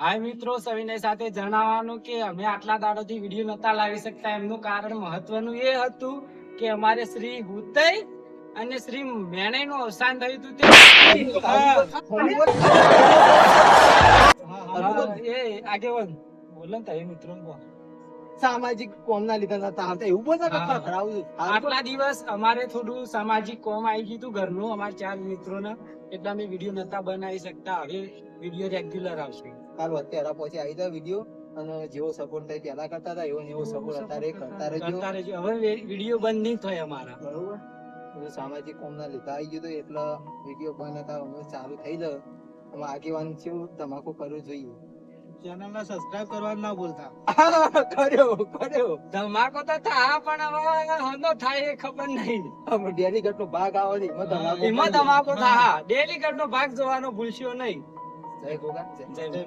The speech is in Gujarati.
હાય મિત્રો, સવિનય સાથે જણાવવાનું કે અમે આટલા દાડોથી વિડીયો નતા લાવી શકતા. એમનું કારણ મહત્વનું એ હતું કે અમારે શ્રી હુતય અને શ્રી મેણઈ નું અવસાન થયું હતું. એ આગેવાન બોલો ને તમે મિત્રો. સામાજિક કોમ ના લીધે નતા આવતા એવું બોલતા હા. ખરાવું આટલા દિવસ અમારે થોડું સામાજિક કોમ આવી ગયું હતું ઘરનું, અમારા 4 મિત્રોને, એટલે અમે વિડીયો નતા બનાવી શકતા. હવે વિડીયો રેગ્યુલર આવશે. કાલ અત્યારે પછી આવી જાય વિડીયો અને જેવો સપોર્ટ થાય પેલા કરતા હતા એવો ને એવો સપોર્ટ અત્યારે કરતા રહેજો. કરતા રહેજો. હવે વિડીયો બંધ નહીં થાય અમારા. બરોબર. હવે સામાજિક કોમ ના લીધે આવી ગયું તો એટલે વિડીયો બંધ હતા હવે ચાલુ થઈ જાય. અમે આગેવાન છું તમાકુ કરવું જોઈએ. ચેનલ ને સબસ્ક્રાઇબ કરવા ના ભૂલતા. કર્યો ધમાકો તો થા પણ હવે હનો થાય એ ખબર નહીં. અમે ડેલીગેટ નો ભાગ આવે છે એમાં ધમાકો થા. ડેલીગેટ નો ભાગ જોવાનો ભૂલશો નહીં. જય ગોગા જય જય